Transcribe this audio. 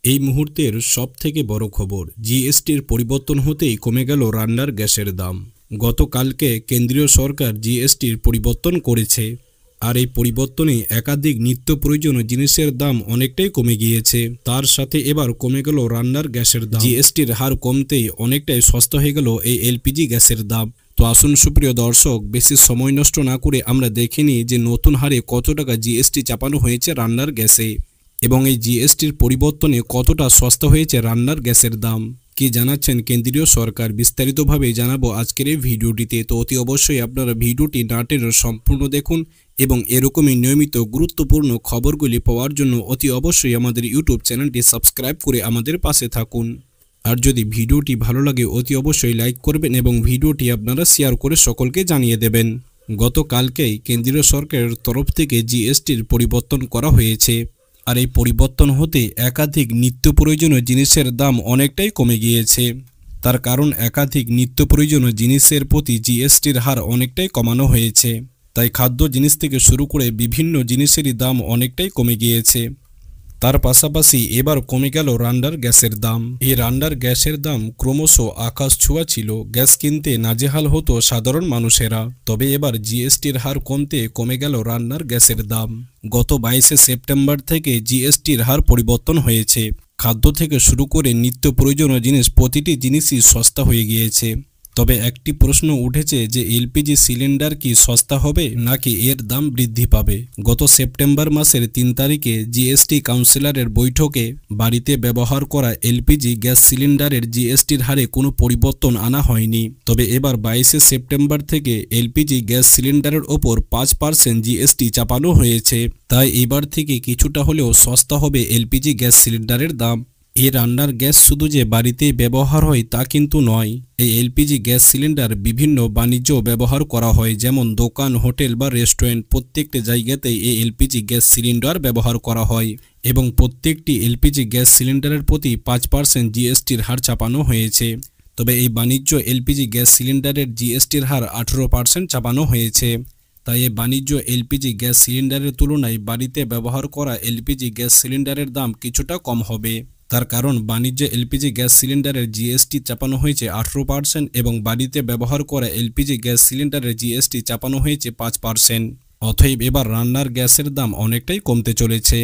এই মুহূর্তের সবথেকে বড় খবর, জিএসটির পরিবর্তন হতেই কমে গেল রান্নার গ্যাসের দাম। গতকালকে কেন্দ্রীয় সরকার জিএসটির পরিবর্তন করেছে, আর এই পরিবর্তনে একাধিক নিত্য প্রয়োজনীয় জিনিসের দাম অনেকটাই কমে গিয়েছে। তার সাথে এবার কমে গেল রান্নার গ্যাসের দাম। জিএসটির হার কমতেই অনেকটাই সস্তা হয়ে গেল এই এলপিজি গ্যাসের দাম। তো আসুন সুপ্রিয় দর্শক, বেশি সময় নষ্ট না করে আমরা দেখে নিই যে নতুন হারে কত টাকা জিএসটি চাপানো হয়েছে রান্নার গ্যাসে, এবং এই জিএসটির পরিবর্তনে কতটা সস্তা হয়েছে রান্নার গ্যাসের দাম। কি জানাচ্ছেন কেন্দ্রীয় সরকার, বিস্তারিতভাবে জানাবো আজকের এই ভিডিওটিতে। তো অতি অবশ্যই আপনারা ভিডিওটি না টেনে সম্পূর্ণ দেখুন, এবং এরকমই নিয়মিত গুরুত্বপূর্ণ খবরগুলি পাওয়ার জন্য অতি অবশ্যই আমাদের ইউটিউব চ্যানেলটি সাবস্ক্রাইব করে আমাদের পাশে থাকুন। আর যদি ভিডিওটি ভালো লাগে অতি অবশ্যই লাইক করবেন এবং ভিডিওটি আপনারা শেয়ার করে সকলকে জানিয়ে দেবেন। গতকালকেই কেন্দ্রীয় সরকারের তরফ থেকে জিএসটির পরিবর্তন করা হয়েছে, আর এই পরিবর্তন হতে একাধিক নিত্য প্রয়োজনীয় জিনিসের দাম অনেকটাই কমে গিয়েছে। তার কারণ একাধিক নিত্য প্রয়োজনীয় জিনিসের প্রতি জিএসটির হার অনেকটাই কমানো হয়েছে। তাই খাদ্য জিনিস থেকে শুরু করে বিভিন্ন জিনিসেরই দাম অনেকটাই কমে গিয়েছে। তার পাশাপাশি এবার কমে গেল রান্নার গ্যাসের দাম। এই রান্নার গ্যাসের দাম ক্রমশ আকাশ ছোঁয়া ছিল। গ্যাস কিনতে নাজেহাল হতো সাধারণ মানুষেরা। তবে এবার জিএসটির হার কমতে কমে গেল রান্নার গ্যাসের দাম। গত 22শে সেপ্টেম্বর থেকে জিএসটির হার পরিবর্তন হয়েছে। খাদ্য থেকে শুরু করে নিত্য প্রয়োজনীয় জিনিস প্রতিটি জিনিসই সস্তা হয়ে গিয়েছে। তবে একটি প্রশ্ন উঠেছে যে এলপিজি সিলিন্ডার কি সস্তা হবে নাকি এর দাম বৃদ্ধি পাবে। গত সেপ্টেম্বর মাসের 3 তারিখে জিএসটি কাউন্সিলরের বৈঠকে বাড়িতে ব্যবহার করা এলপিজি গ্যাস সিলিন্ডারের জিএসটির হারে কোনো পরিবর্তন আনা হয়নি। তবে এবার 22শে সেপ্টেম্বর থেকে এলপিজি গ্যাস সিলিন্ডারের ওপর 5% জিএসটি চাপানো হয়েছে। তাই এবার থেকে কিছুটা হলেও সস্তা হবে এলপিজি গ্যাস সিলিন্ডারের দাম। এই রান্নার গ্যাস শুধু যে বাড়িতেই ব্যবহার হয় তা কিন্তু নয়। এই এলপিজি গ্যাস সিলিন্ডার বিভিন্ন বাণিজ্য ব্যবহার করা হয়, যেমন দোকান, হোটেল বা রেস্টুরেন্ট, প্রত্যেকটি জায়গাতেই এই এলপিজি গ্যাস সিলিন্ডার ব্যবহার করা হয়, এবং প্রত্যেকটি এলপিজি গ্যাস সিলিন্ডারের প্রতি 5% জিএসটির হার চাপানো হয়েছে। তবে এই বাণিজ্য এলপিজি গ্যাস সিলিন্ডারের জিএসটির হার 18% চাপানো হয়েছে। তাই এই বাণিজ্য এলপিজি গ্যাস সিলিন্ডারের তুলনায় বাড়িতে ব্যবহার করা এলপিজি গ্যাস সিলিন্ডারের দাম কিছুটা কম হবে। তার কারণ বাণিজ্য এলপিজি গ্যাস সিলিন্ডারের জিএসটি চাপানো হয়েছে 18% এবং বাড়িতে ব্যবহার করা এলপিজি গ্যাস সিলিন্ডারের জিএসটি চাপানো হয়েছে 5%। অতএব এবার রান্নার গ্যাসের দাম অনেকটাই কমতে চলেছে।